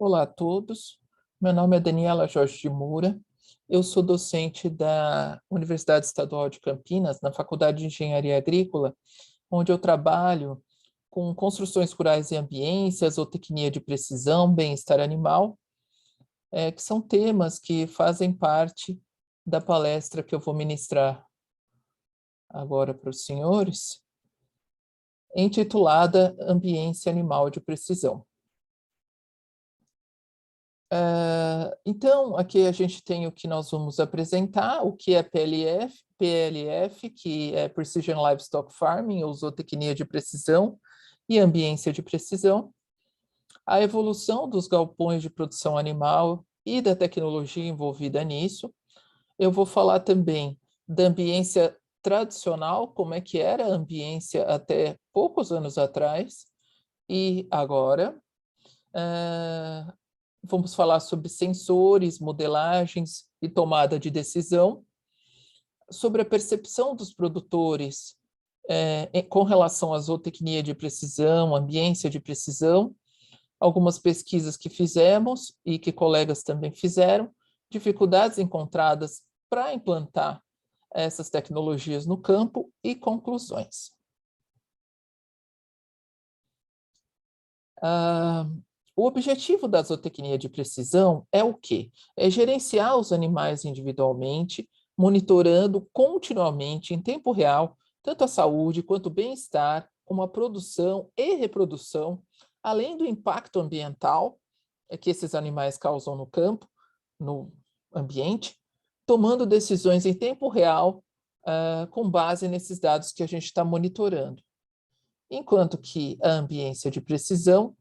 Olá a todos, meu nome é Daniela Jorge de Moura, eu sou docente da Universidade Estadual de Campinas, na Faculdade de Engenharia Agrícola, onde eu trabalho com construções rurais e ambiências, zootecnia de precisão, bem-estar animal, que são temas que fazem parte da palestra que eu vou ministrar agora para os senhores, intitulada Ambiência Animal de Precisão. Então, aqui a gente tem o que nós vamos apresentar, o que é PLF, que é Precision Livestock Farming, ou zootecnia de precisão, e ambiência de precisão, a evolução dos galpões de produção animal e da tecnologia envolvida nisso. Eu vou falar também da ambiência tradicional, como é que era a ambiência até poucos anos atrás e agora. Vamos falar sobre sensores, modelagens e tomada de decisão, sobre a percepção dos produtores com relação à zootecnia de precisão, ambiência de precisão, algumas pesquisas que fizemos e que colegas também fizeram, dificuldades encontradas para implantar essas tecnologias no campo e conclusões. O objetivo da zootecnia de precisão é o quê? É gerenciar os animais individualmente, monitorando continuamente, em tempo real, tanto a saúde quanto o bem-estar, como a produção e reprodução, além do impacto ambiental que esses animais causam no campo, no ambiente, tomando decisões em tempo real com base nesses dados que a gente está monitorando. Enquanto que a ambiência de precisão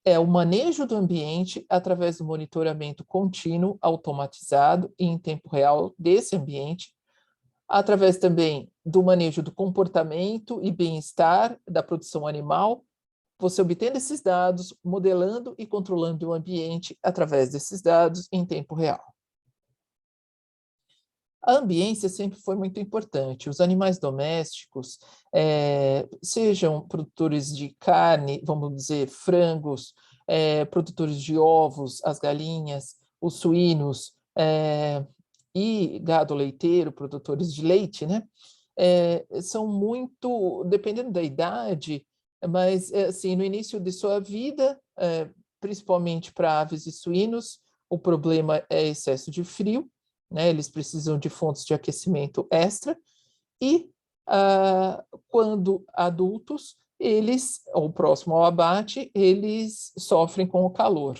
é o manejo do ambiente através do monitoramento contínuo, automatizado e em tempo real desse ambiente, através também do manejo do comportamento e bem-estar da produção animal, você obtendo esses dados, modelando e controlando o ambiente através desses dados em tempo real. A ambiência sempre foi muito importante. Os animais domésticos, sejam produtores de carne, vamos dizer, frangos, produtores de ovos, as galinhas, os suínos e gado leiteiro, produtores de leite, né? São muito, dependendo da idade, mas assim, no início de sua vida, principalmente para aves e suínos, o problema é excesso de frio, né? Eles precisam de fontes de aquecimento extra e, quando adultos, eles, ou próximo ao abate, eles sofrem com o calor.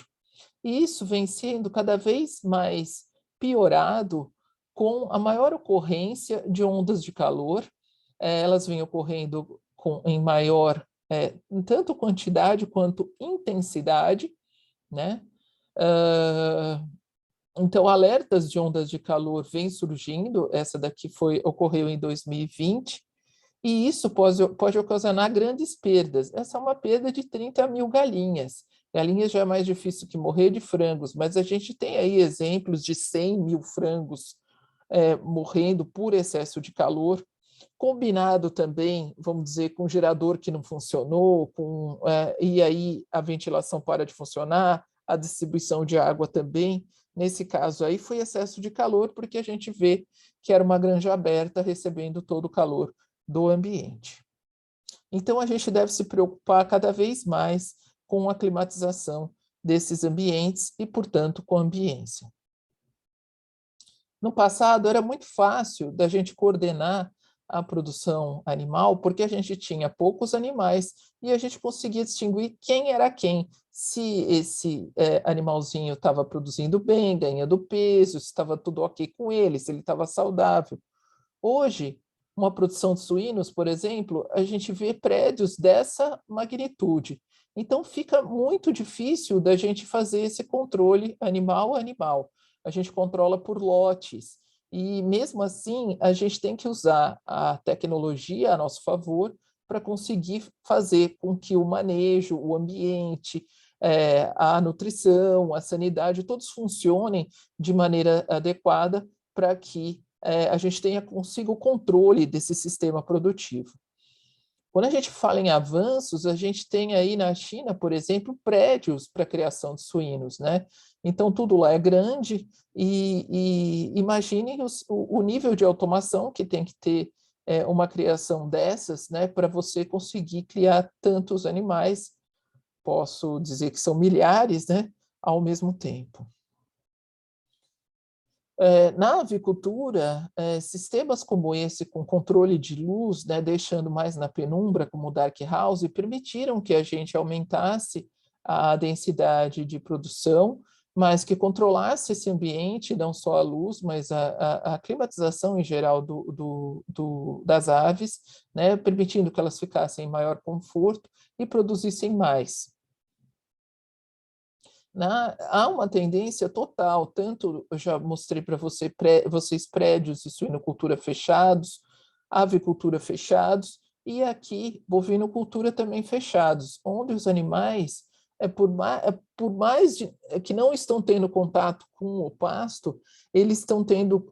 E isso vem sendo cada vez mais piorado com a maior ocorrência de ondas de calor. Elas vêm ocorrendo em maior, tanto quantidade quanto intensidade, né? Então, alertas de ondas de calor vêm surgindo, essa daqui ocorreu em 2020, e isso pode ocasionar grandes perdas. Essa é uma perda de 30 mil galinhas. Galinhas já é mais difícil que morrer de frangos, mas a gente tem aí exemplos de 100 mil frangos morrendo por excesso de calor, combinado também, vamos dizer, com gerador que não funcionou, e aí a ventilação para de funcionar, a distribuição de água também. Nesse caso aí foi excesso de calor, porque a gente vê que era uma granja aberta recebendo todo o calor do ambiente. Então a gente deve se preocupar cada vez mais com a climatização desses ambientes e, portanto, com a ambiência. No passado era muito fácil da gente coordenar a produção animal, porque a gente tinha poucos animais e a gente conseguia distinguir quem era quem, se esse animalzinho estava produzindo bem, ganhando peso, se estava tudo ok com ele, se ele estava saudável. Hoje, uma produção de suínos, por exemplo, a gente vê prédios dessa magnitude. Então, fica muito difícil da gente fazer esse controle animal a animal. A gente controla por lotes. E, mesmo assim, a gente tem que usar a tecnologia a nosso favor para conseguir fazer com que o manejo, o ambiente, a nutrição, a sanidade, todos funcionem de maneira adequada para que a gente tenha consigo o controle desse sistema produtivo. Quando a gente fala em avanços, a gente tem aí na China, por exemplo, prédios para criação de suínos, né? Então, tudo lá é grande e imagine o nível de automação que tem que ter uma criação dessas, né, para você conseguir criar tantos animais, posso dizer que são milhares, né, ao mesmo tempo. Na avicultura, sistemas como esse, com controle de luz, né, deixando mais na penumbra, como o Dark House, permitiram que a gente aumentasse a densidade de produção, mas que controlasse esse ambiente, não só a luz, mas a climatização em geral das aves, né, permitindo que elas ficassem em maior conforto e produzissem mais. Há uma tendência total, tanto eu já mostrei para vocês prédios de suinocultura fechados, avicultura fechados, e aqui bovinocultura também fechados, onde os animais, por mais que não estão tendo contato com o pasto, eles estão tendo,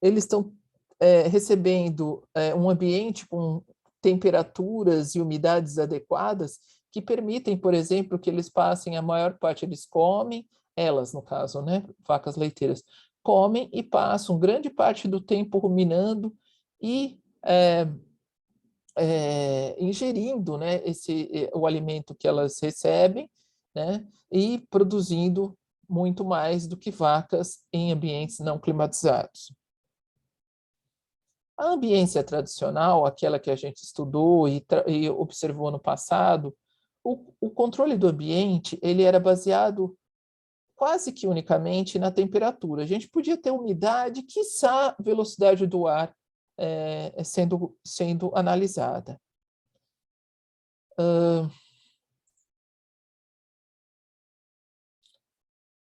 eles estão recebendo um ambiente com temperaturas e umidades adequadas, que permitem, por exemplo, que eles passem a maior parte, eles comem, elas no caso, né, vacas leiteiras, comem e passam grande parte do tempo ruminando e ingerindo, né, o alimento que elas recebem, né, e produzindo muito mais do que vacas em ambientes não climatizados. A ambiência tradicional, aquela que a gente estudou e observou no passado, o controle do ambiente ele era baseado quase que unicamente na temperatura. A gente podia ter umidade, quiçá velocidade do ar sendo analisada.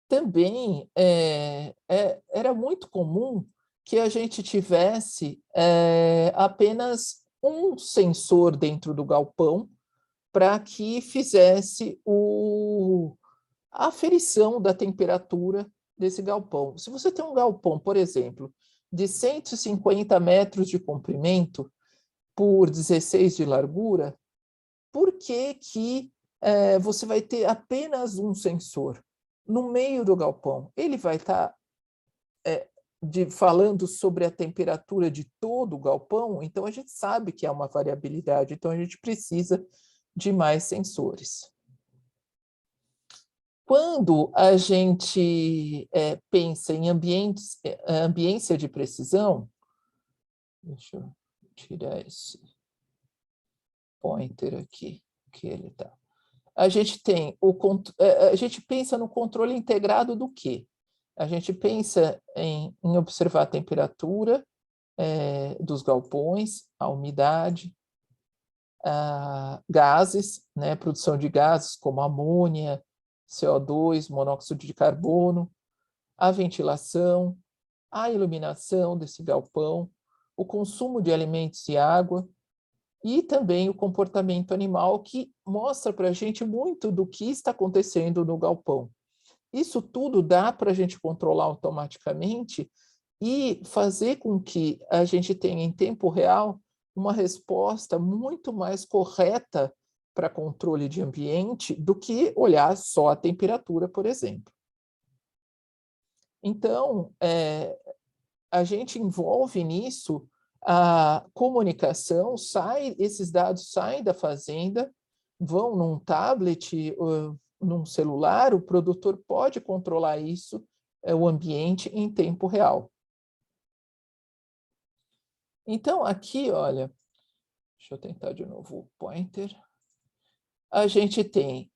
Também era muito comum que a gente tivesse apenas um sensor dentro do galpão para que fizesse a aferição da temperatura desse galpão. Se você tem um galpão, por exemplo, de 150 metros de comprimento por 16 de largura, por que você vai ter apenas um sensor no meio do galpão? Ele vai estar falando sobre a temperatura de todo o galpão, então a gente sabe que há uma variabilidade, então a gente precisa de mais sensores. Quando a gente pensa em ambiência de precisão, deixa eu tirar esse pointer aqui, que ele está. A gente a gente pensa no controle integrado do quê? A gente pensa em observar a temperatura dos galpões, a umidade, gases, né, produção de gases como amônia, CO2, monóxido de carbono, a ventilação, a iluminação desse galpão, o consumo de alimentos e água, e também o comportamento animal, que mostra para a gente muito do que está acontecendo no galpão. Isso tudo dá para a gente controlar automaticamente e fazer com que a gente tenha em tempo real uma resposta muito mais correta para controle de ambiente do que olhar só a temperatura, por exemplo. Então, a gente envolve nisso a comunicação, esses dados saem da fazenda, vão num tablet, num celular, o produtor pode controlar isso, o ambiente em tempo real. Então, aqui, olha, deixa eu tentar de novo o pointer. A gente tem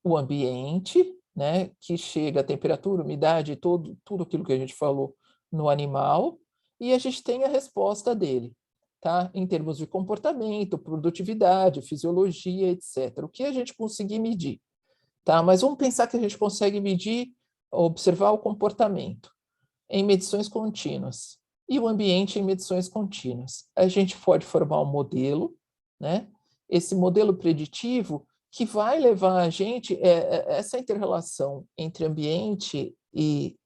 o ambiente, né, que chega a temperatura, umidade, tudo aquilo que a gente falou no animal, e a gente tem a resposta dele, tá? Em termos de comportamento, produtividade, fisiologia, etc. O que a gente conseguir medir, tá? Mas vamos pensar que a gente consegue medir, observar o comportamento em medições contínuas e o ambiente em medições contínuas. A gente pode formar um modelo, né? Esse modelo preditivo que vai levar a gente, essa inter-relação entre ambiente e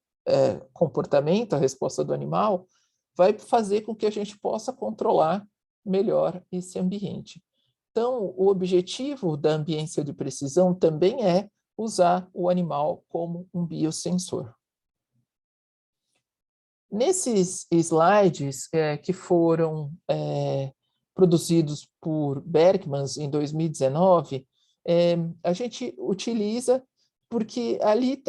comportamento, a resposta do animal, vai fazer com que a gente possa controlar melhor esse ambiente. Então, o objetivo da ambiência de precisão também é usar o animal como um biosensor. Nesses slides que foram produzidos por Berkmans em 2019, a gente utiliza porque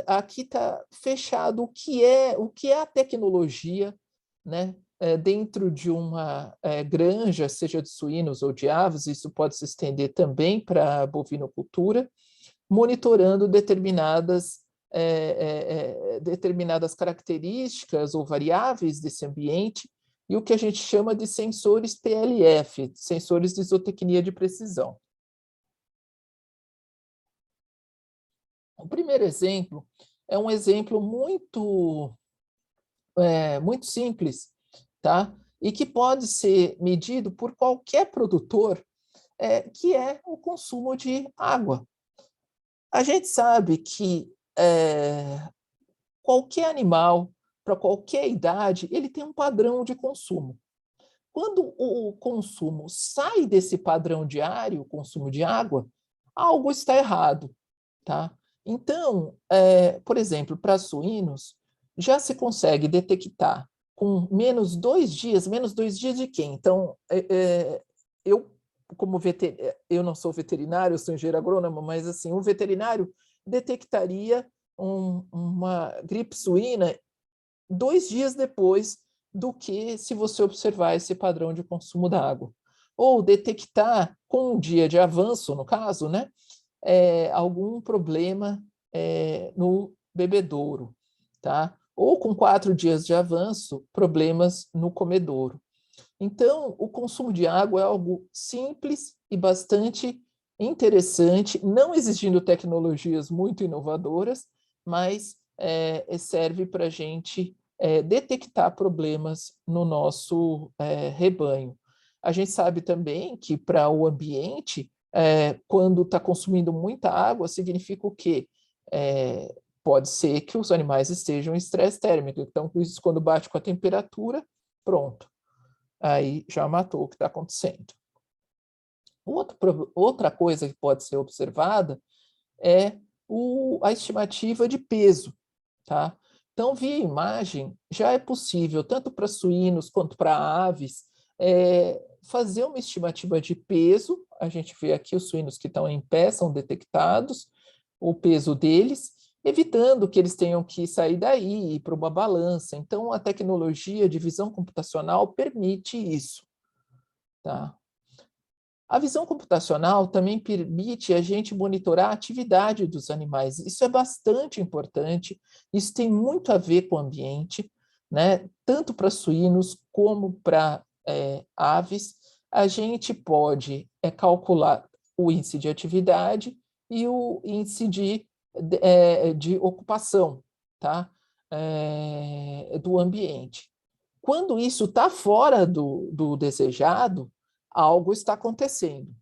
aqui está fechado o que é a tecnologia, né, dentro de uma granja, seja de suínos ou de aves, isso pode se estender também para a bovinocultura, monitorando determinadas características ou variáveis desse ambiente, e o que a gente chama de sensores PLF, sensores de zootecnia de precisão. O primeiro exemplo é um exemplo muito simples, tá? E que pode ser medido por qualquer produtor, que é o consumo de água. A gente sabe que qualquer animal, para qualquer idade, ele tem um padrão de consumo. Quando o consumo sai desse padrão diário, o consumo de água, algo está errado, tá? Então, por exemplo, para suínos, já se consegue detectar com menos 2 dias de quê? Então, eu, eu não sou veterinário, eu sou engenheiro agrônomo, mas assim, um veterinário detectaria uma gripe suína 2 dias depois do que se você observar esse padrão de consumo da água. Ou detectar, com um dia de avanço, no caso, né, algum problema no bebedouro, tá? Ou com 4 dias de avanço, problemas no comedouro. Então, o consumo de água é algo simples e bastante interessante, não exigindo tecnologias muito inovadoras, mas serve para a gente detectar problemas no nosso rebanho. A gente sabe também que para o ambiente, quando está consumindo muita água, significa o quê? Pode ser que os animais estejam em estresse térmico. Então, isso quando bate com a temperatura, pronto. Aí já matou o que está acontecendo. Outra coisa que pode ser observada é a estimativa de peso, tá? Então, via imagem, já é possível, tanto para suínos quanto para aves, fazer uma estimativa de peso. A gente vê aqui os suínos que estão em pé, são detectados, o peso deles, evitando que eles tenham que sair daí e ir para uma balança. Então, a tecnologia de visão computacional permite isso, tá? A visão computacional também permite a gente monitorar a atividade dos animais. Isso é bastante importante, isso tem muito a ver com o ambiente, né? Tanto para suínos como para aves. A gente pode calcular o índice de atividade e o índice de ocupação, tá? Do ambiente. Quando isso está fora do desejado, algo está acontecendo.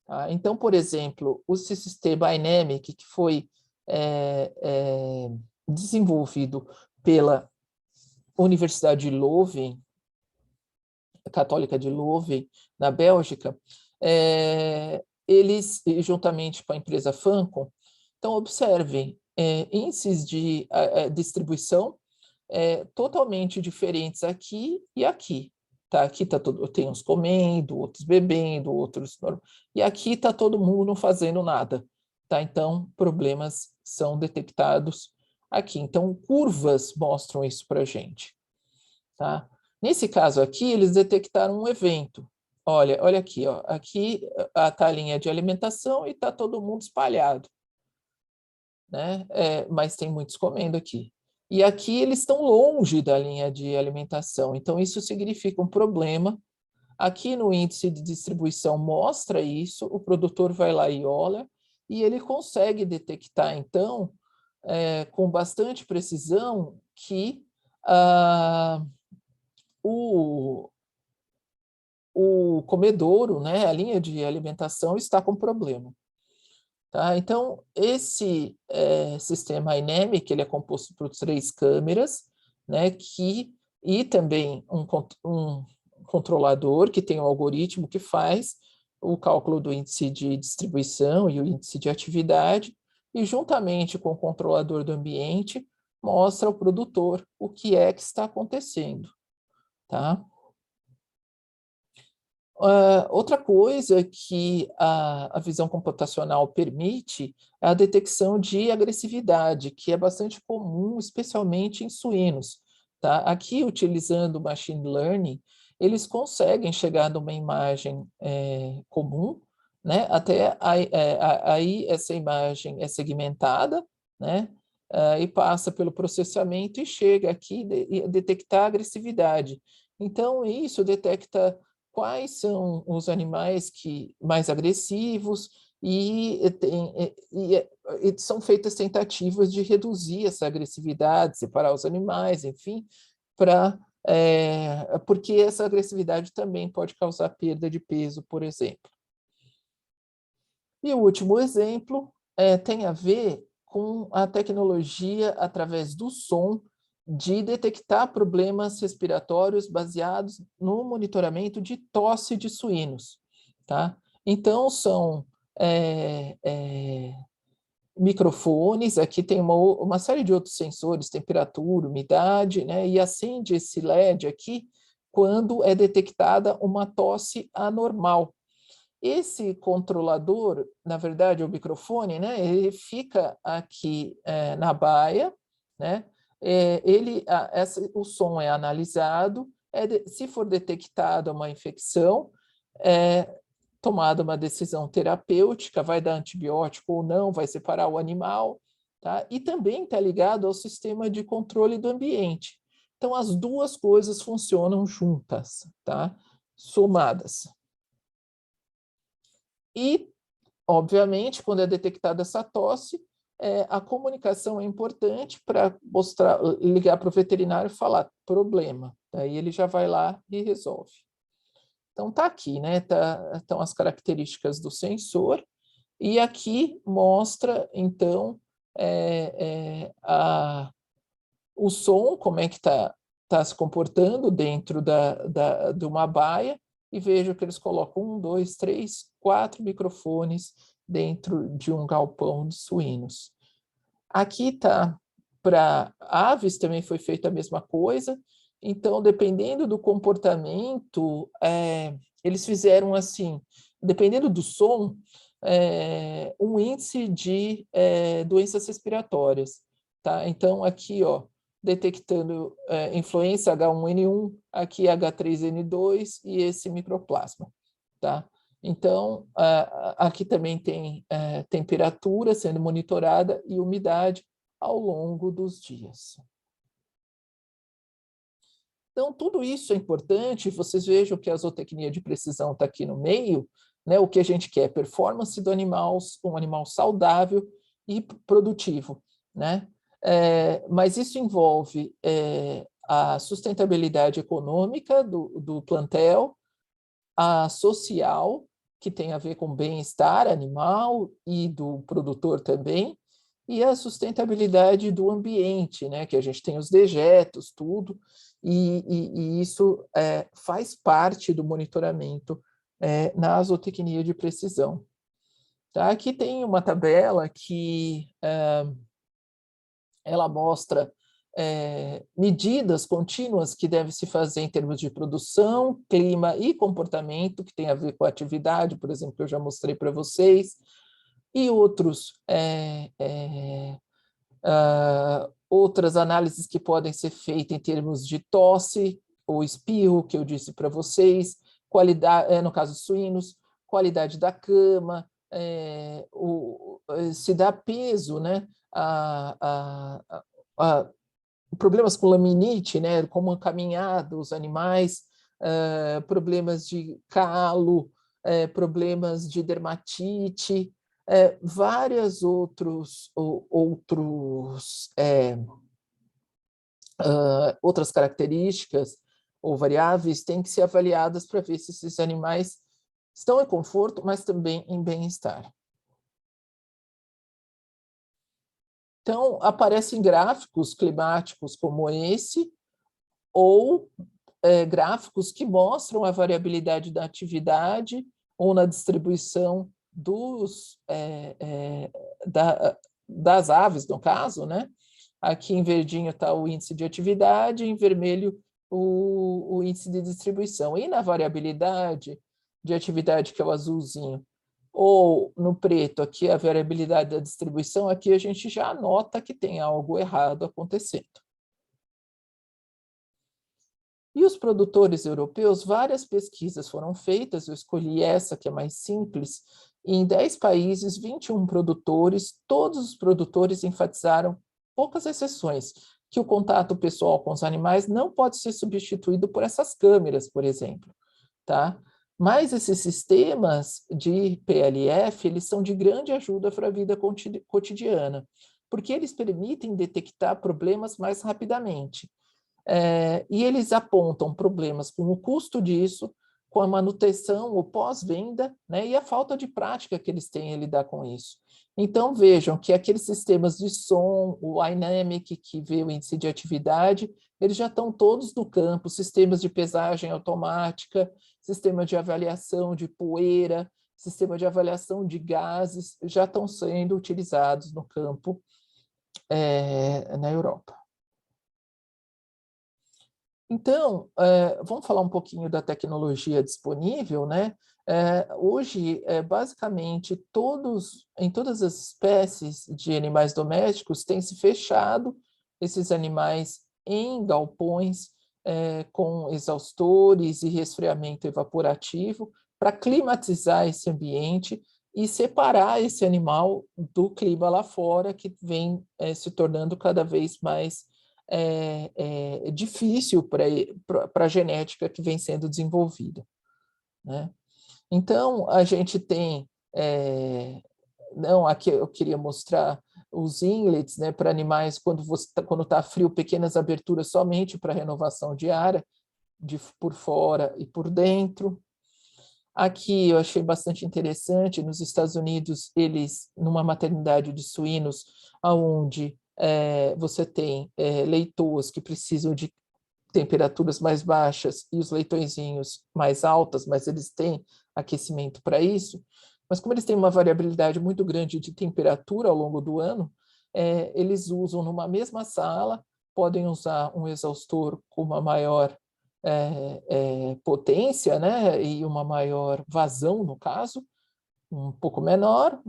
Tá? Então, por exemplo, o System Dynamic, que foi desenvolvido pela Universidade de Leuven, Católica de Leuven, na Bélgica, eles, juntamente com a empresa Fancon, então, observem, índices de distribuição totalmente diferentes aqui e aqui. Tá? Aqui tem uns comendo, outros bebendo, outros... E aqui está todo mundo não fazendo nada. Tá? Então, problemas são detectados aqui. Então, curvas mostram isso para a gente. Tá? Nesse caso aqui, eles detectaram um evento. Olha aqui, ó. Aqui está a linha de alimentação e está todo mundo espalhado. Né? Mas tem muitos comendo aqui. E aqui eles estão longe da linha de alimentação, então isso significa um problema. Aqui no índice de distribuição mostra isso, o produtor vai lá e olha, e ele consegue detectar, então, com bastante precisão, que o comedouro, né, a linha de alimentação, está com problema. Tá? Então, esse sistema INEMIC, ele é composto por 3 câmeras, né, e também um controlador, que tem um algoritmo que faz o cálculo do índice de distribuição e o índice de atividade, e juntamente com o controlador do ambiente, mostra ao produtor o que é que está acontecendo, tá? Outra coisa que a visão computacional permite é a detecção de agressividade, que é bastante comum, especialmente em suínos, tá? Aqui, utilizando machine learning, eles conseguem chegar numa imagem comum, né? Até aí essa imagem é segmentada, né? E passa pelo processamento e chega aqui a detectar agressividade. Então, isso detecta quais são os animais mais agressivos e são feitas tentativas de reduzir essa agressividade, separar os animais, enfim, porque essa agressividade também pode causar perda de peso, por exemplo. E o último exemplo tem a ver com a tecnologia através do som de detectar problemas respiratórios baseados no monitoramento de tosse de suínos, tá? Então, são microfones, aqui tem uma série de outros sensores, temperatura, umidade, né? E acende esse LED aqui quando é detectada uma tosse anormal. Esse controlador, na verdade, o microfone, né, ele fica aqui na baia, né, o som é analisado, se for detectada uma infecção, é tomada uma decisão terapêutica, vai dar antibiótico ou não, vai separar o animal, tá? E também está ligado ao sistema de controle do ambiente. Então, as duas coisas funcionam juntas, tá? Somadas. E, obviamente, quando é detectada essa tosse, a comunicação é importante para ligar para o veterinário e falar problema. Daí ele já vai lá e resolve. Então, está aqui, né? Estão as características do sensor, e aqui mostra, então, o som, como é que está se comportando dentro de uma baia, e vejo que eles colocam 1, 2, 3, 4 microfones dentro de um galpão de suínos. Aqui está, para aves também foi feita a mesma coisa, então, dependendo do comportamento, eles fizeram assim, dependendo do som, um índice de doenças respiratórias. Tá? Então, aqui, ó, detectando influenza H1N1, aqui H3N2 e esse microplasma. Tá? Então, aqui também tem temperatura sendo monitorada e umidade ao longo dos dias. Então, tudo isso é importante, vocês vejam que a zootecnia de precisão está aqui no meio, né? O que a gente quer, performance do animal, um animal saudável e produtivo, né? Mas isso envolve a sustentabilidade econômica do plantel, a social, que tem a ver com bem-estar animal e do produtor também, e a sustentabilidade do ambiente, né? Que a gente tem os dejetos, tudo, e isso faz parte do monitoramento na zootecnia de precisão. Tá? Aqui tem uma tabela que ela mostra medidas contínuas que devem se fazer em termos de produção, clima e comportamento, que tem a ver com a atividade, por exemplo, que eu já mostrei para vocês, e outras análises que podem ser feitas em termos de tosse ou espirro, que eu disse para vocês, qualidade, no caso de suínos, qualidade da cama, se dá peso, né, problemas com laminite, né, como a caminhada dos animais, problemas de calo, problemas de dermatite, várias outras características ou variáveis têm que ser avaliadas para ver se esses animais estão em conforto, mas também em bem-estar. Então, aparecem gráficos climáticos como esse, ou gráficos que mostram a variabilidade da atividade ou na distribuição das aves, no caso, né? Aqui em verdinho está o índice de atividade, em vermelho o índice de distribuição. E na variabilidade de atividade, que é o azulzinho, ou no preto, aqui a variabilidade da distribuição, aqui a gente já nota que tem algo errado acontecendo. E os produtores europeus, várias pesquisas foram feitas, eu escolhi essa que é mais simples, e em 10 países, 21 produtores, todos os produtores enfatizaram, poucas exceções, que o contato pessoal com os animais não pode ser substituído por essas câmeras, por exemplo, tá? Mas esses sistemas de PLF, eles são de grande ajuda para a vida cotidiana, porque eles permitem detectar problemas mais rapidamente. E eles apontam problemas com o custo disso, com a manutenção, o pós-venda, né, e a falta de prática que eles têm em lidar com isso. Então, vejam que aqueles sistemas de som, o iNamic, que vê o índice de atividade, eles já estão todos no campo, sistemas de pesagem automática, sistema de avaliação de poeira, sistema de avaliação de gases, já estão sendo utilizados no campo na Europa. Então, vamos falar um pouquinho da tecnologia disponível, né? Hoje, basicamente, em todas as espécies de animais domésticos, tem se fechado esses animais em galpões com exaustores e resfriamento evaporativo para climatizar esse ambiente e separar esse animal do clima lá fora, que vem se tornando cada vez mais difícil para a genética que vem sendo desenvolvida, né? Então, a gente tem... aqui eu queria mostrar os inlets, né, para animais, quando está frio, pequenas aberturas somente para renovação de ar, por fora e por dentro. Aqui eu achei bastante interessante, nos Estados Unidos, eles, numa maternidade de suínos, onde você tem leitoas que precisam de temperaturas mais baixas e os leitõezinhos mais altas, mas eles têm aquecimento para isso. Mas como eles têm uma variabilidade muito grande de temperatura ao longo do ano, eles usam numa mesma sala, podem usar um exaustor com uma maior potência, né, e uma maior vazão, no caso, um pouco menor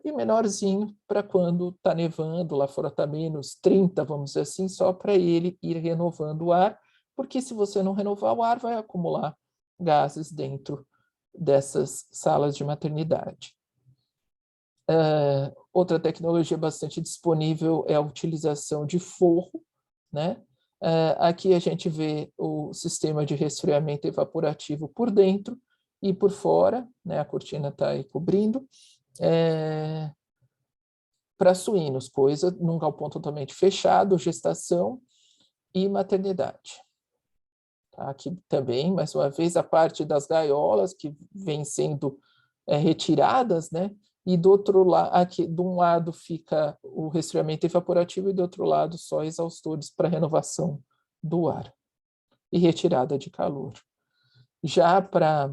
e menorzinho para quando está nevando, lá fora está menos 30, vamos dizer assim, só para ele ir renovando o ar, porque se você não renovar o ar, vai acumular gases dentro dessas salas de maternidade. Outra tecnologia bastante disponível é a utilização de forro, né? Aqui a gente vê o sistema de resfriamento evaporativo por dentro e por fora, né? A cortina está aí cobrindo, para suínos, coisa num galpão totalmente fechado, gestação e maternidade. Tá? Aqui também, mais uma vez, a parte das gaiolas que vêm sendo retiradas, né? E do outro lado, aqui, de um lado fica o resfriamento evaporativo e do outro lado só exaustores para renovação do ar e retirada de calor. Já para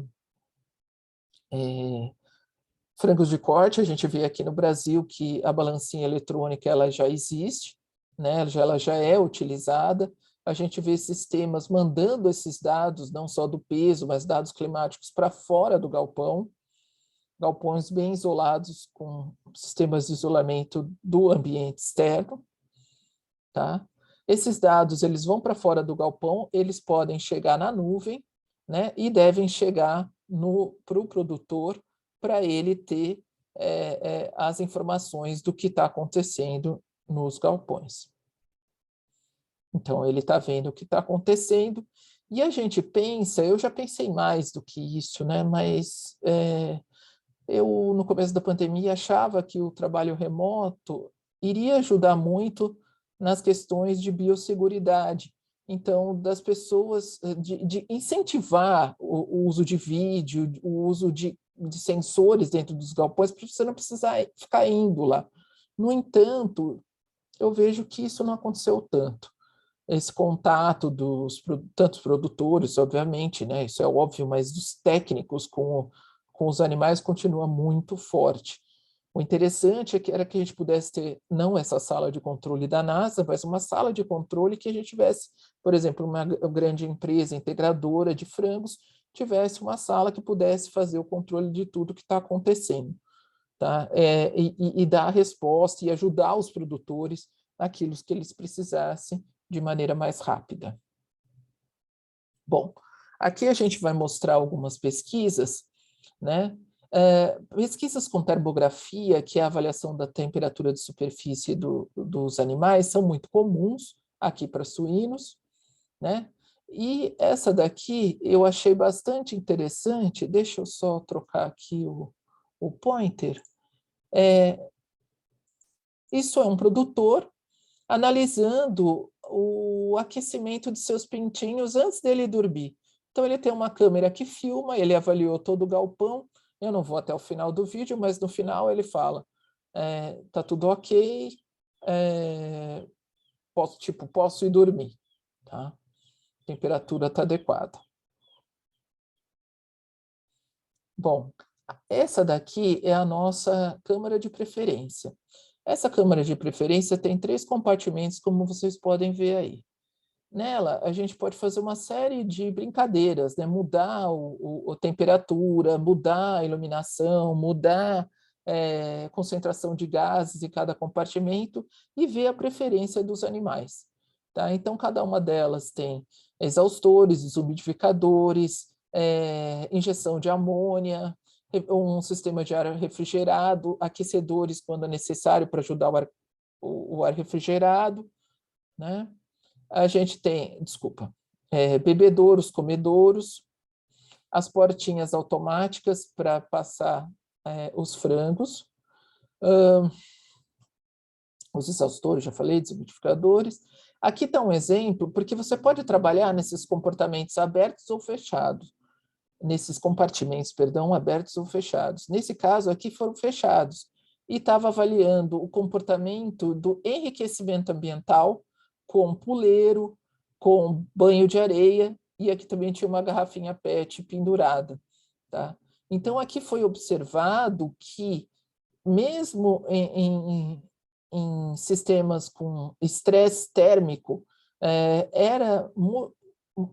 frangos de corte, a gente vê aqui no Brasil que a balancinha eletrônica ela já existe, né? Ela já é utilizada. A gente vê sistemas mandando esses dados, não só do peso, mas dados climáticos para fora do galpão, galpões bem isolados com sistemas de isolamento do ambiente externo, tá? Esses dados eles vão para fora do galpão, eles podem chegar na nuvem, né? E devem chegar para o produtor para ele ter as informações do que está acontecendo nos galpões. Então, ele está vendo o que está acontecendo e a gente pensa, eu já pensei mais do que isso, né? Mas eu, no começo da pandemia, achava que o trabalho remoto iria ajudar muito nas questões de biosseguridade. Então, das pessoas, de incentivar o uso de vídeo, o uso de sensores dentro dos galpões, para você não precisar ficar indo lá. No entanto, eu vejo que isso não aconteceu tanto. esse contato dos tantos produtores, obviamente, né, isso é óbvio, mas dos técnicos com os animais continua muito forte. O interessante era que a gente pudesse ter, não essa sala de controle da NASA, mas uma sala de controle que a gente tivesse, por exemplo, uma grande empresa integradora de frangos, tivesse uma sala que pudesse fazer o controle de tudo que está acontecendo, tá? E dar a resposta e ajudar os produtores naquilo que eles precisassem de maneira mais rápida. Bom, aqui a gente vai mostrar algumas pesquisas, né? Pesquisas com termografia, que é a avaliação da temperatura de superfície dos animais, são muito comuns aqui para suínos, né? E essa daqui eu achei bastante interessante, deixa eu só trocar aqui o pointer. Isso é um produtor analisando o aquecimento de seus pintinhos antes dele dormir. Então, ele tem uma câmera que filma, ele avaliou todo o galpão. Eu não vou até o final do vídeo, mas no final ele fala, tá tudo ok, posso ir dormir, tá? A temperatura está adequada. Bom, essa daqui é a nossa câmara de preferência. Essa câmara de preferência tem 3 compartimentos, como vocês podem ver aí. Nela, a gente pode fazer uma série de brincadeiras, né? Mudar a temperatura, mudar a iluminação, mudar a concentração de gases em cada compartimento e ver a preferência dos animais, tá? Então, cada uma delas tem exaustores, desumidificadores, injeção de amônia, um sistema de ar refrigerado, aquecedores quando é necessário para ajudar o ar refrigerado, né? A gente tem, bebedouros, comedouros, as portinhas automáticas para passar os frangos, os exaustores, já falei, desumidificadores. Aqui está um exemplo, porque você pode trabalhar nesses comportamentos abertos ou fechados, nesses compartimentos, perdão, abertos ou fechados. Nesse caso aqui foram fechados, e estava avaliando o comportamento do enriquecimento ambiental com puleiro, com banho de areia, e aqui também tinha uma garrafinha PET pendurada, tá? Então, aqui foi observado que, mesmo em sistemas com estresse térmico,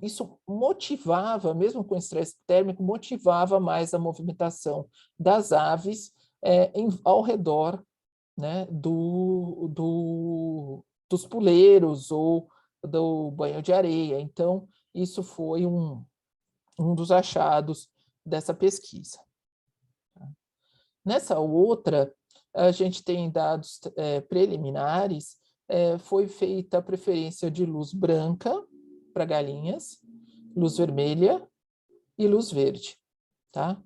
isso motivava, mesmo com estresse térmico, motivava mais a movimentação das aves ao redor, né, dos puleiros ou do banho de areia. Então, isso foi um dos achados dessa pesquisa. Nessa outra, a gente tem dados preliminares, foi feita a preferência de luz branca para galinhas, luz vermelha e luz verde, tá?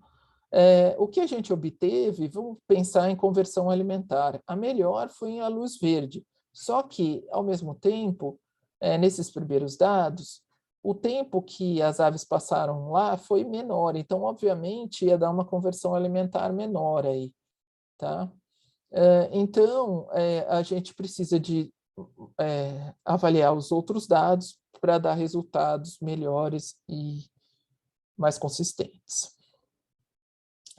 O que a gente obteve, vamos pensar em conversão alimentar, a melhor foi a luz verde, só que, ao mesmo tempo, nesses primeiros dados, o tempo que as aves passaram lá foi menor, então, obviamente, ia dar uma conversão alimentar menor aí, tá? Então, a gente precisa de avaliar os outros dados para dar resultados melhores e mais consistentes.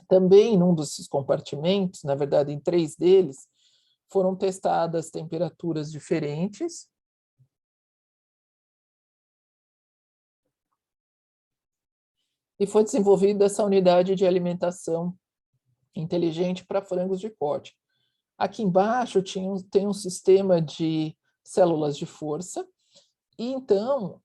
Também, num desses compartimentos, na verdade, em 3 deles, foram testadas temperaturas diferentes. E foi desenvolvida essa unidade de alimentação inteligente para frangos de corte. Aqui embaixo tem um sistema de células de força, e então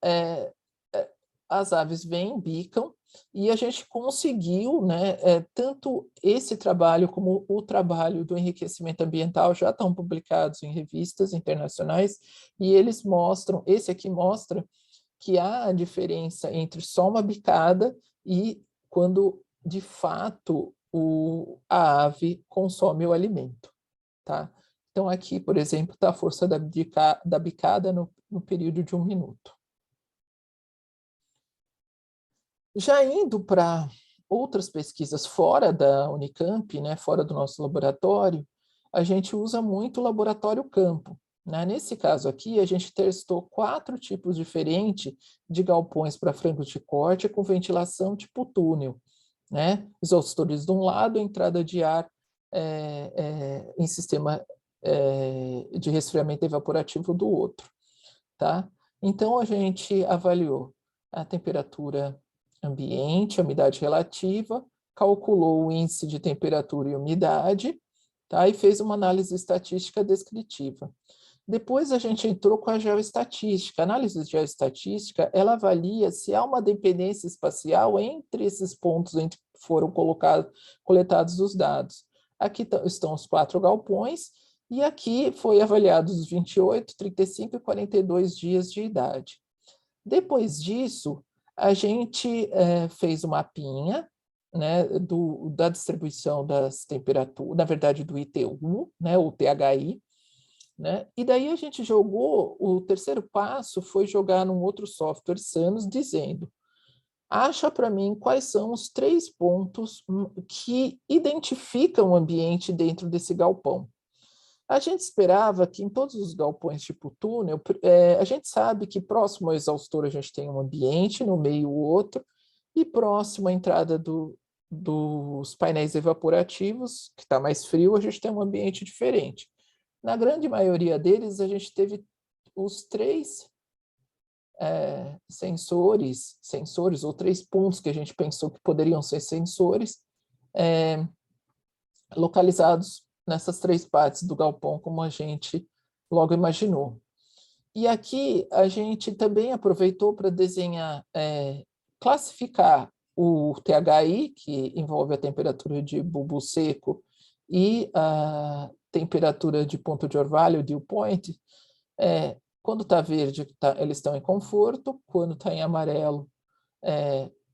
as aves vêm, bicam, e a gente conseguiu, né, tanto esse trabalho como o trabalho do enriquecimento ambiental já estão publicados em revistas internacionais, e eles mostram, esse aqui mostra que há a diferença entre só uma bicada e quando, de fato, a ave consome o alimento, tá? Então, aqui, por exemplo, está a força da bicada no período de 1 minuto. Já indo para outras pesquisas fora da Unicamp, né, fora do nosso laboratório, a gente usa muito o laboratório campo. né? Nesse caso aqui, a gente testou 4 tipos diferentes de galpões para frangos de corte com ventilação tipo túnel, né? Exaustores de um lado, entrada de ar em sistema de resfriamento evaporativo do outro, tá? Então, a gente avaliou a temperatura ambiente, a umidade relativa, calculou o índice de temperatura e umidade, tá? E fez uma análise estatística descritiva. Depois a gente entrou com a geoestatística. A análise de geoestatística, ela avalia se há uma dependência espacial entre esses pontos em que foram coletados os dados. Aqui estão os 4 galpões, e aqui foi avaliado os 28, 35 e 42 dias de idade. Depois disso, a gente fez um mapinha, né, da distribuição das temperaturas, na verdade do ITU, né, o THI, né? E daí a gente jogou, o terceiro passo foi jogar num outro software, Sanos, dizendo, acha para mim quais são os 3 pontos que identificam o ambiente dentro desse galpão. A gente esperava que em todos os galpões tipo túnel, a gente sabe que próximo ao exaustor a gente tem um ambiente, no meio o outro, e próximo à entrada dos painéis evaporativos, que está mais frio, a gente tem um ambiente diferente. Na grande maioria deles, a gente teve os 3 sensores ou 3 pontos que a gente pensou que poderiam ser sensores, localizados nessas 3 partes do galpão, como a gente logo imaginou. E aqui a gente também aproveitou para desenhar, classificar o THI, que envolve a temperatura de bulbo seco, e a temperatura de ponto de orvalho, dew point. Quando está verde, eles estão em conforto, quando está em amarelo,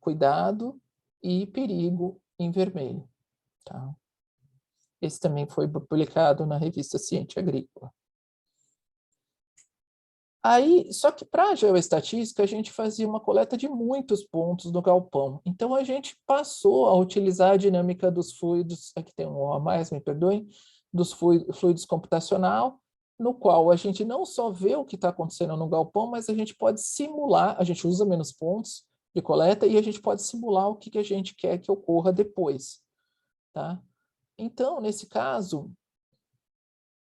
cuidado, e perigo em vermelho. Tá? Esse também foi publicado na revista Ciência Agrícola. Aí, só que para a geoestatística, a gente fazia uma coleta de muitos pontos no galpão. Então, a gente passou a utilizar a dinâmica dos fluidos, aqui tem um O a mais, me perdoem, dos fluidos computacional, no qual a gente não só vê o que está acontecendo no galpão, mas a gente pode simular, a gente usa menos pontos de coleta e a gente pode simular o que a gente quer que ocorra depois. Tá? Então, nesse caso,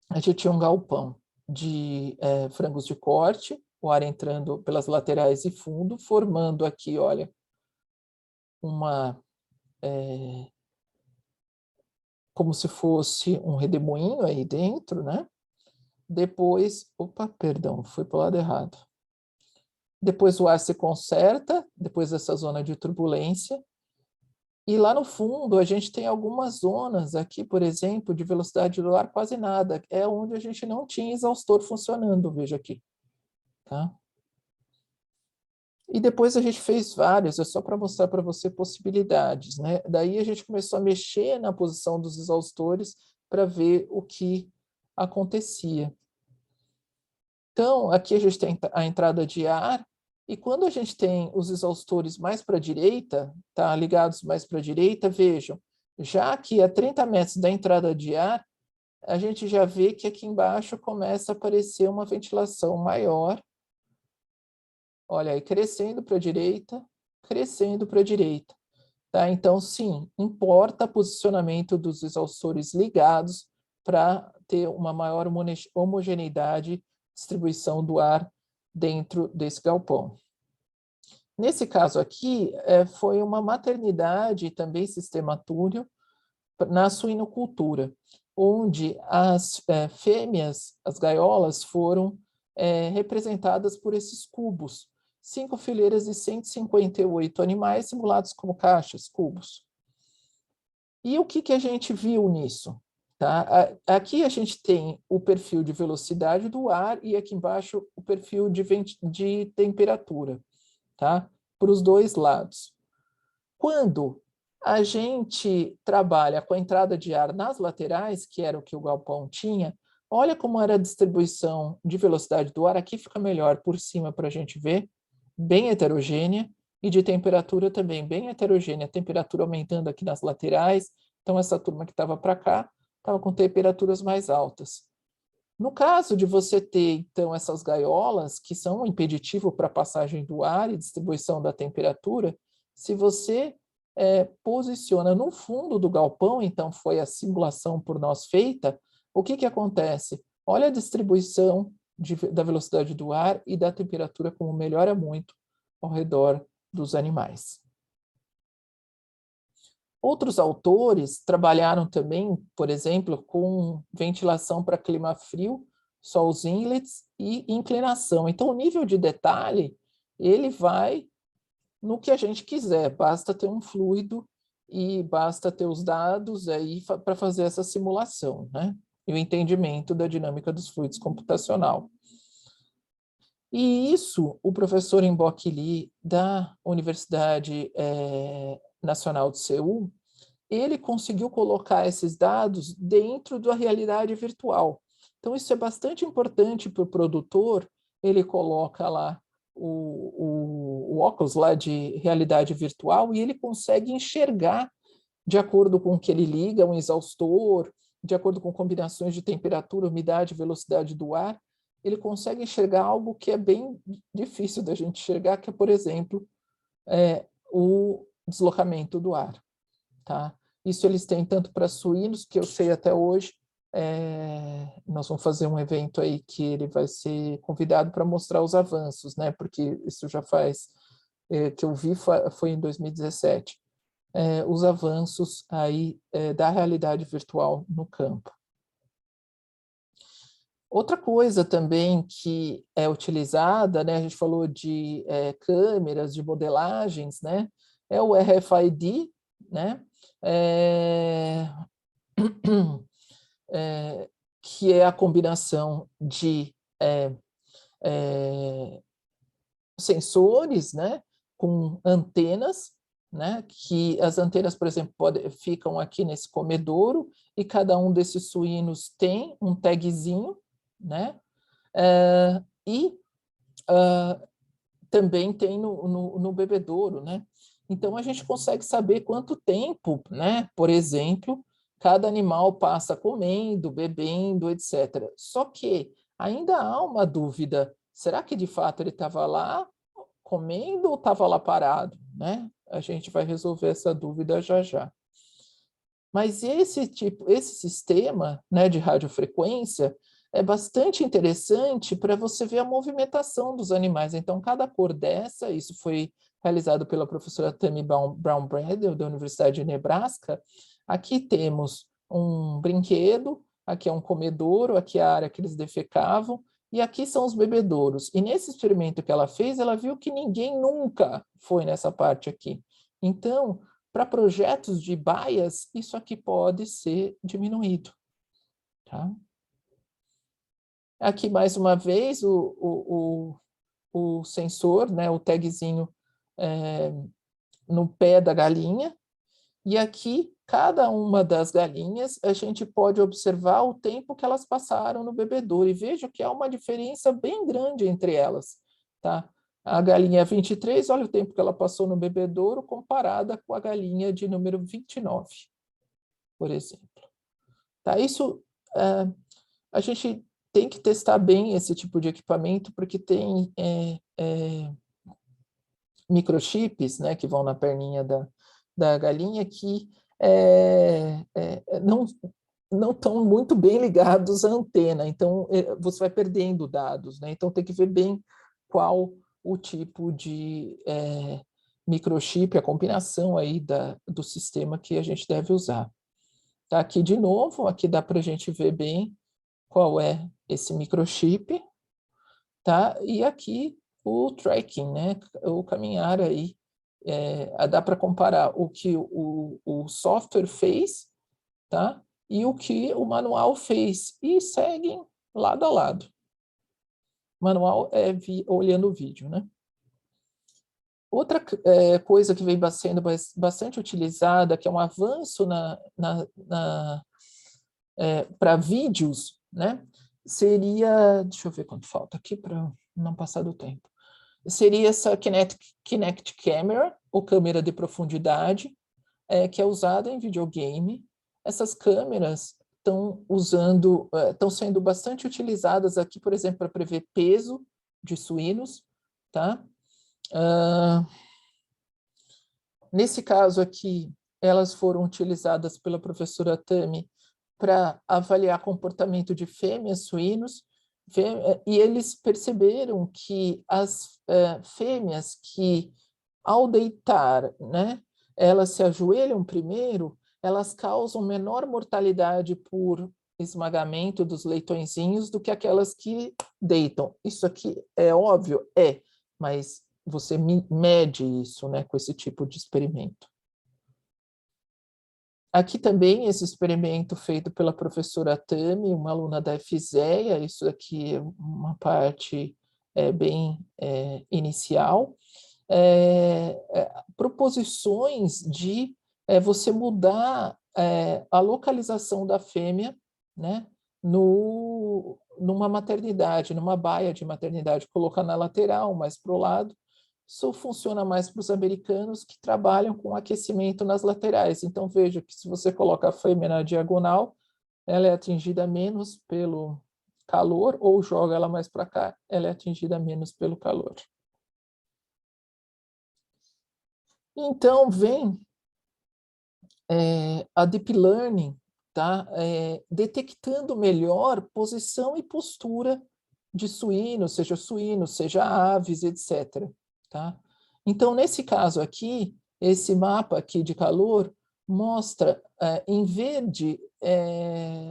a gente tinha um galpão de frangos de corte, o ar entrando pelas laterais e fundo, formando aqui, olha, como se fosse um redemoinho aí dentro, né? Depois, opa, perdão, fui para o lado errado. Depois o ar se conserta, depois dessa zona de turbulência, e lá no fundo a gente tem algumas zonas aqui, por exemplo, de velocidade do ar quase nada, é onde a gente não tinha exaustor funcionando, veja aqui. Tá? E depois a gente fez vários, é só para mostrar para você possibilidades, né? Daí a gente começou a mexer na posição dos exaustores para ver o que acontecia. Então, aqui a gente tem a entrada de ar, e quando a gente tem os exaustores mais para a direita, tá, ligados mais para a direita, vejam, já que a 30 metros da entrada de ar, a gente já vê que aqui embaixo começa a aparecer uma ventilação maior. Olha aí, crescendo para a direita, crescendo para a direita. Tá? Então, sim, importa o posicionamento dos exaustores ligados para ter uma maior homogeneidade, distribuição do ar dentro desse galpão. Nesse caso aqui, foi uma maternidade e também sistema túnel na suinocultura, onde as fêmeas, as gaiolas, foram representadas por esses cubos, 5 fileiras de 158 animais simulados como caixas, cubos. E o que a gente viu nisso? Tá? Aqui a gente tem o perfil de velocidade do ar e aqui embaixo o perfil de temperatura, tá? Para os dois lados. Quando a gente trabalha com a entrada de ar nas laterais, que era o que o galpão tinha, olha como era a distribuição de velocidade do ar. Aqui fica melhor por cima para a gente ver, bem heterogênea, e de temperatura também bem heterogênea, a temperatura aumentando aqui nas laterais. Então, essa turma que estava para cá estava com temperaturas mais altas. No caso de você ter, então, essas gaiolas, que são um impeditivo para a passagem do ar e distribuição da temperatura, se você posiciona no fundo do galpão, então foi a simulação por nós feita, o que acontece? Olha a distribuição da velocidade do ar e da temperatura como melhora muito ao redor dos animais. Outros autores trabalharam também, por exemplo, com ventilação para clima frio, só os inlets e inclinação. Então, o nível de detalhe, ele vai no que a gente quiser, basta ter um fluido e basta ter os dados aí para fazer essa simulação, né? E o entendimento da dinâmica dos fluidos computacional. E isso, o professor Mbok Lee, da Universidade Nacional de Seul, ele conseguiu colocar esses dados dentro da realidade virtual. Então, isso é bastante importante para o produtor, ele coloca lá o óculos lá de realidade virtual e ele consegue enxergar, de acordo com o que ele liga, um exaustor, de acordo com combinações de temperatura, umidade, velocidade do ar, ele consegue enxergar algo que é bem difícil da gente enxergar, que é, por exemplo, o deslocamento do ar. Tá? Isso eles têm tanto para suínos, que eu sei até hoje, nós vamos fazer um evento aí que ele vai ser convidado para mostrar os avanços, né? Porque isso já faz, que eu vi foi em 2017, os avanços aí da realidade virtual no campo. Outra coisa também que é utilizada, né? A gente falou de câmeras, de modelagens, né? É o RFID, né? Que é a combinação de sensores, né, com antenas, né, que as antenas, por exemplo, ficam aqui nesse comedouro e cada um desses suínos tem um tagzinho, né, e também tem no bebedouro, né. Então, a gente consegue saber quanto tempo, né, por exemplo, cada animal passa comendo, bebendo, etc. Só que ainda há uma dúvida, será que de fato ele estava lá comendo ou estava lá parado, né? A gente vai resolver essa dúvida já já. Mas esse sistema, né, de radiofrequência é bastante interessante para você ver a movimentação dos animais. Então, cada cor dessa, isso foi realizado pela professora Tammy Brown Bradley, da Universidade de Nebraska. Aqui temos um brinquedo, aqui é um comedouro, aqui é a área que eles defecavam, e aqui são os bebedouros. E nesse experimento que ela fez, ela viu que ninguém nunca foi nessa parte aqui. Então, para projetos de baias, isso aqui pode ser diminuído. Tá? Aqui, mais uma vez, o sensor, né, o tagzinho no pé da galinha. E aqui, cada uma das galinhas, a gente pode observar o tempo que elas passaram no bebedouro. E veja que há uma diferença bem grande entre elas. Tá? A galinha 23, olha o tempo que ela passou no bebedouro comparada com a galinha de número 29, por exemplo. Tá? Isso, a gente tem que testar bem esse tipo de equipamento, porque tem microchips, né, que vão na perninha da galinha, que não estão muito bem ligados à antena, então você vai perdendo dados, né? Então tem que ver bem qual o tipo de microchip, a combinação aí do sistema que a gente deve usar. Tá aqui de novo, aqui dá para a gente ver bem qual é esse microchip, tá? E aqui o tracking, né? O caminhar aí. Dá para comparar o que o software fez, tá? E o que o manual fez, e seguem lado a lado. O manual é olhando o vídeo, né? Outra coisa que vem sendo bastante utilizada, que é um avanço para vídeos, né? Seria, deixa eu ver quanto falta aqui para não passar do tempo. Seria essa Kinect Camera, ou câmera de profundidade, que é usada em videogame. Essas câmeras, estão sendo bastante utilizadas aqui, por exemplo, para prever peso de suínos, tá? Nesse caso aqui, elas foram utilizadas pela professora Tami para avaliar comportamento de fêmeas suínos, e eles perceberam que as fêmeas que, ao deitar, né, elas se ajoelham primeiro, elas causam menor mortalidade por esmagamento dos leitõezinhos do que aquelas que deitam. Isso aqui é óbvio? É, mas você mede isso, né, com esse tipo de experimento. Aqui também esse experimento feito pela professora Tami, uma aluna da FZEA, isso aqui é uma parte bem inicial, proposições de você mudar a localização da fêmea, né, numa maternidade, numa baia de maternidade, colocar na lateral, mais para o lado. Isso funciona mais para os americanos que trabalham com aquecimento nas laterais. Então, veja que se você coloca a fêmea na diagonal, ela é atingida menos pelo calor, ou joga ela mais para cá, ela é atingida menos pelo calor. Então, vem a Deep Learning, tá? Detectando melhor posição e postura de suínos, seja aves, etc. Tá? Então, nesse caso aqui, esse mapa aqui de calor mostra em verde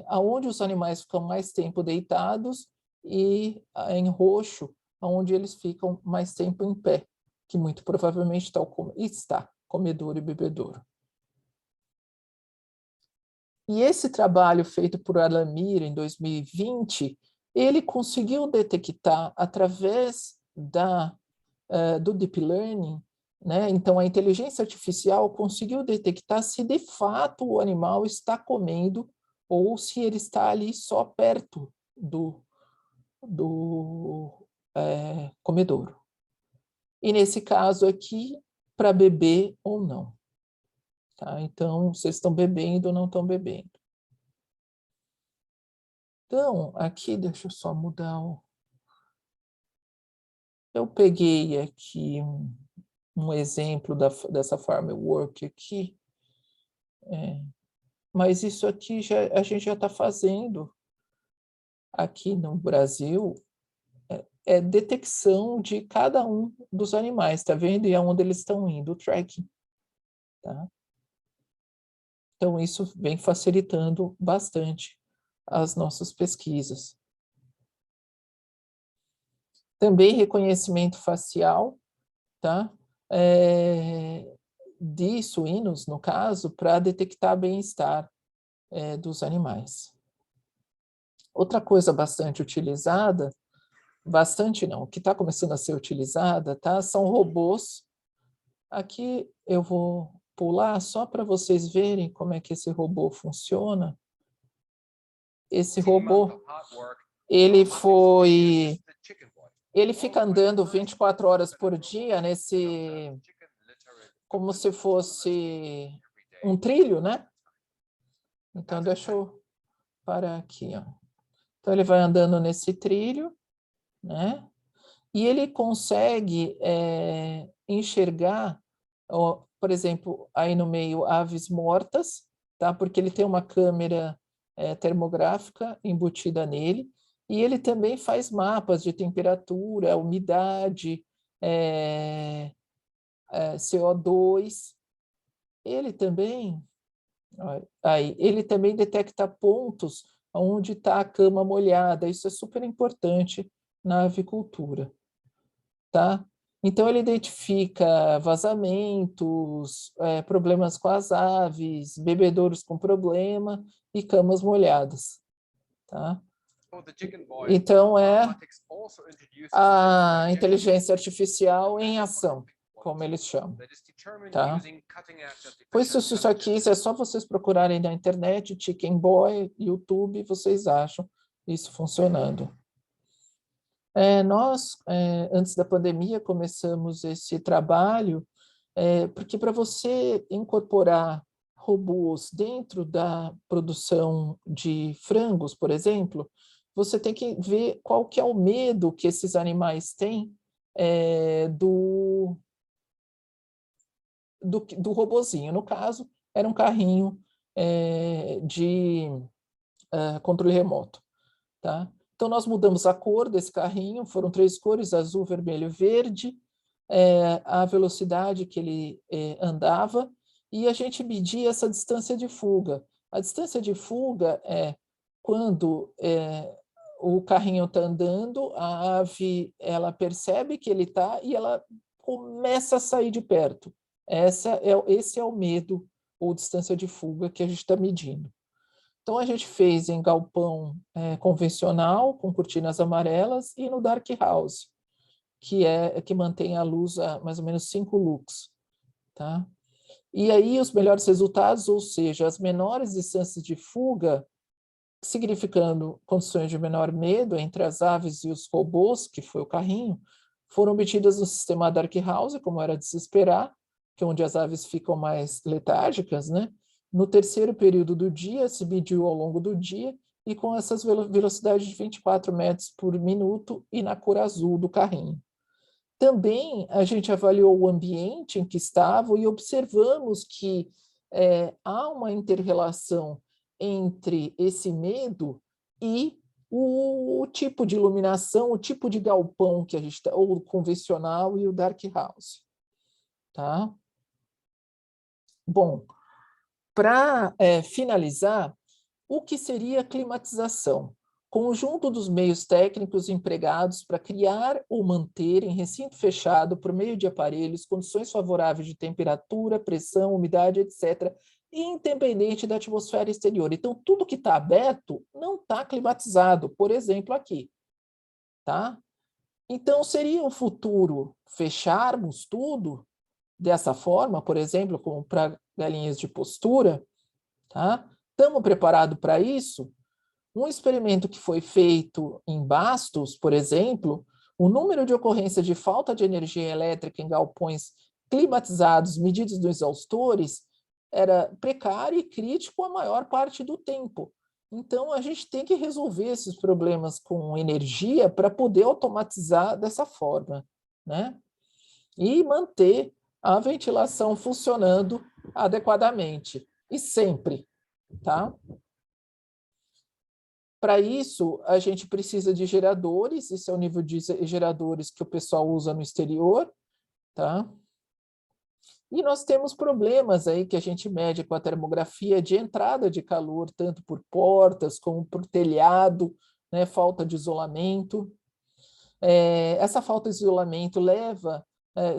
aonde os animais ficam mais tempo deitados e em roxo aonde eles ficam mais tempo em pé, que muito provavelmente está comedouro e bebedouro. E esse trabalho feito por Alamir em 2020, ele conseguiu detectar através do Deep Learning, né? Então a inteligência artificial conseguiu detectar se de fato o animal está comendo ou se ele está ali só perto do comedouro. E nesse caso aqui, para beber ou não. Tá? Então, vocês estão bebendo ou não estão bebendo. Então, aqui, deixa eu só mudar o... Eu peguei aqui um exemplo dessa farm work aqui, mas isso aqui a gente já está fazendo aqui no Brasil, detecção de cada um dos animais, tá vendo? E aonde eles estão indo, o tracking. Tá? Então, isso vem facilitando bastante as nossas pesquisas. Também reconhecimento facial, tá? De suínos, no caso, para detectar bem-estar dos animais. Outra coisa bastante utilizada, bastante não, que está começando a ser utilizada, tá? São robôs. Aqui eu vou pular só para vocês verem como é que esse robô funciona. Esse robô, ele fica andando 24 horas por dia como se fosse um trilho, né? Então, deixa eu parar aqui, ó. Então, ele vai andando nesse trilho, né? E ele consegue enxergar, ó, por exemplo, aí no meio, aves mortas, tá? Porque ele tem uma câmera termográfica embutida nele, e ele também faz mapas de temperatura, umidade, CO2. Ele também, ele também detecta pontos onde está a cama molhada. Isso é super importante na avicultura, tá? Então, ele identifica vazamentos, problemas com as aves, bebedouros com problema e camas molhadas, tá? Então, é a inteligência artificial em ação, como eles chamam, tá? Pois isso aqui, é só vocês procurarem na internet, Chicken Boy, YouTube, vocês acham isso funcionando. Nós, antes da pandemia, começamos esse trabalho, porque para você incorporar robôs dentro da produção de frangos, por exemplo, você tem que ver qual que é o medo que esses animais têm do robozinho. No caso, era um carrinho de controle remoto. Tá? Então, nós mudamos a cor desse carrinho, foram 3 cores, azul, vermelho e verde, a velocidade que ele andava, e a gente media essa distância de fuga. A distância de fuga é quando o carrinho está andando, a ave ela percebe que ele está e ela começa a sair de perto. Esse é o medo ou distância de fuga que a gente está medindo. Então, a gente fez em galpão convencional, com cortinas amarelas, e no dark house, que mantém a luz a mais ou menos 5 lux. Tá? E aí, os melhores resultados, ou seja, as menores distâncias de fuga, significando condições de menor medo entre as aves e os robôs, que foi o carrinho, foram obtidas no sistema dark house, como era de se esperar, que é onde as aves ficam mais letárgicas, né? No terceiro período do dia, se mediu ao longo do dia, e com essas velocidades de 24 metros por minuto e na cor azul do carrinho. Também a gente avaliou o ambiente em que estavam e observamos que há uma inter-relação entre esse medo e o tipo de iluminação, o tipo de galpão que a gente está, ou o convencional e o dark house. Tá? Bom, para finalizar, o que seria climatização? Conjunto dos meios técnicos empregados para criar ou manter em recinto fechado, por meio de aparelhos, condições favoráveis de temperatura, pressão, umidade, etc., independente da atmosfera exterior. Então, tudo que está aberto não está climatizado, por exemplo, aqui. Tá? Então, seria o futuro fecharmos tudo dessa forma, por exemplo, como para galinhas de postura? Tá? Estamos preparados para isso? Um experimento que foi feito em Bastos, por exemplo, o número de ocorrência de falta de energia elétrica em galpões climatizados medidos nos exaustores era precário e crítico a maior parte do tempo. Então, a gente tem que resolver esses problemas com energia para poder automatizar dessa forma, né? E manter a ventilação funcionando adequadamente, e sempre, tá? Para isso, a gente precisa de geradores, esse é o nível de geradores que o pessoal usa no exterior, tá? E nós temos problemas aí que a gente mede com a termografia de entrada de calor, tanto por portas como por telhado, né? Falta de isolamento. Essa falta de isolamento leva,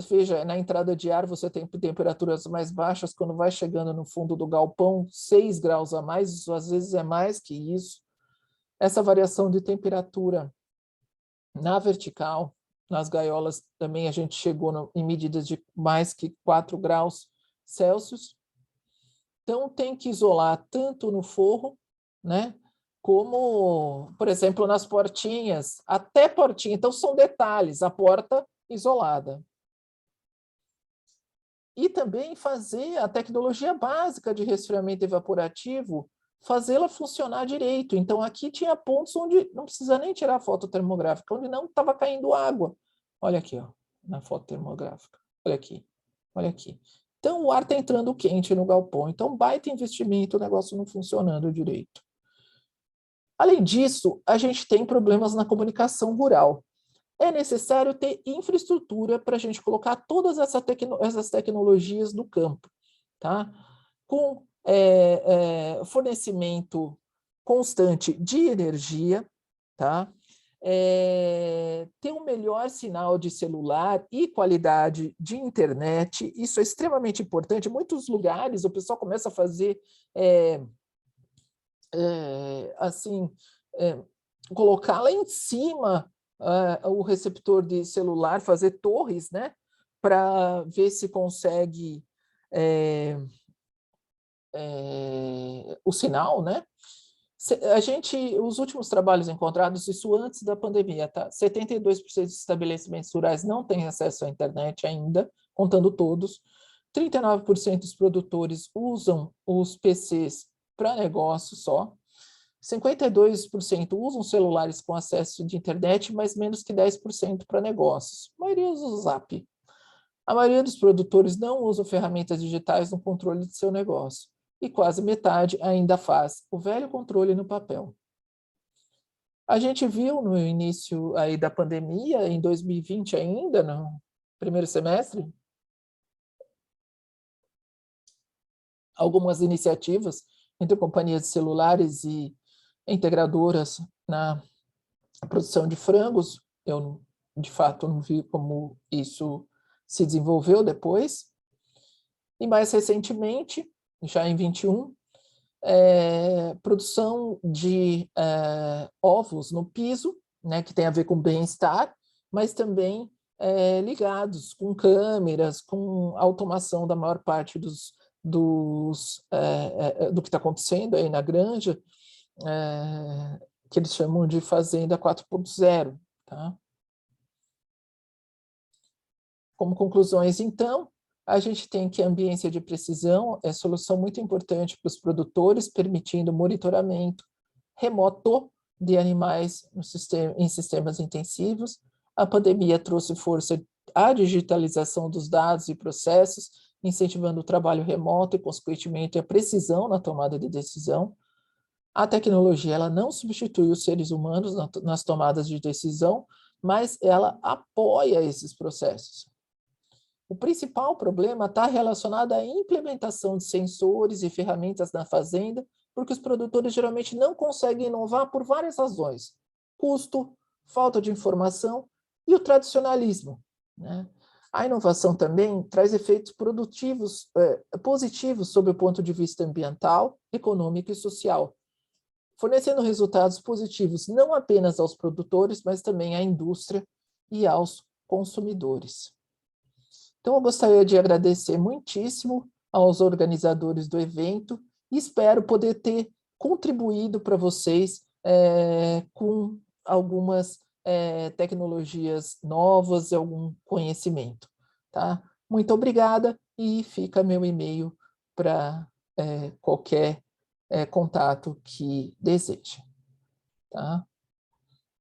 veja, na entrada de ar você tem temperaturas mais baixas, quando vai chegando no fundo do galpão, 6 graus a mais, isso às vezes é mais que isso. Essa variação de temperatura na vertical, nas gaiolas também a gente chegou em medidas de mais que 4 graus Celsius. Então tem que isolar tanto no forro, né, como, por exemplo, nas portinhas, até portinha. Então são detalhes, a porta isolada. E também fazer a tecnologia básica de resfriamento evaporativo, fazê-la funcionar direito. Então, aqui tinha pontos onde não precisa nem tirar a foto termográfica, onde não estava caindo água. Olha aqui, ó, na foto termográfica. Olha aqui, olha aqui. Então, o ar está entrando quente no galpão. Então, baita investimento, o negócio não funcionando direito. Além disso, a gente tem problemas na comunicação rural. É necessário ter infraestrutura para a gente colocar todas essas tecnologias no campo, tá? Com fornecimento constante de energia, tá? Ter um melhor sinal de celular e qualidade de internet, isso é extremamente importante. Em muitos lugares o pessoal começa a fazer assim, colocar lá em cima o receptor de celular, fazer torres, né, para ver se consegue o sinal, né? Os últimos trabalhos encontrados, isso antes da pandemia, tá? 72% dos estabelecimentos rurais não têm acesso à internet ainda, contando todos. 39% dos produtores usam os PCs para negócio só, 52% usam celulares com acesso de internet, mas menos que 10% para negócios. A maioria usa o Zap. A maioria dos produtores não usa ferramentas digitais no controle de seu negócio, e quase metade ainda faz o velho controle no papel. A gente viu no início aí da pandemia, em 2020 ainda, no primeiro semestre, algumas iniciativas entre companhias de celulares e integradoras na produção de frangos. Eu, de fato, não vi como isso se desenvolveu depois. E mais recentemente, já em 21, produção de ovos no piso, né, que tem a ver com bem-estar, mas também ligados com câmeras, com automação da maior parte do que está acontecendo aí na granja, que eles chamam de Fazenda 4.0. Tá? Como conclusões, então, a gente tem que a ambiência de precisão é solução muito importante para os produtores, permitindo monitoramento remoto de animais em sistemas intensivos. A pandemia trouxe força à digitalização dos dados e processos, incentivando o trabalho remoto e, consequentemente, a precisão na tomada de decisão. A tecnologia ela não substitui os seres humanos nas tomadas de decisão, mas ela apoia esses processos. O principal problema está relacionado à implementação de sensores e ferramentas na fazenda, porque os produtores geralmente não conseguem inovar por várias razões: custo, falta de informação e o tradicionalismo, né? A inovação também traz efeitos produtivos, positivos sob o ponto de vista ambiental, econômico e social, fornecendo resultados positivos não apenas aos produtores, mas também à indústria e aos consumidores. Então, eu gostaria de agradecer muitíssimo aos organizadores do evento e espero poder ter contribuído para vocês com algumas tecnologias novas e algum conhecimento. Tá? Muito obrigada e fica meu e-mail para qualquer contato que deseje. Tá?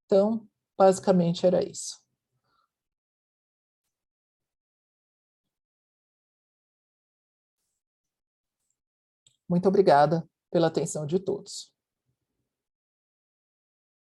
Então, basicamente era isso. Muito obrigada pela atenção de todos.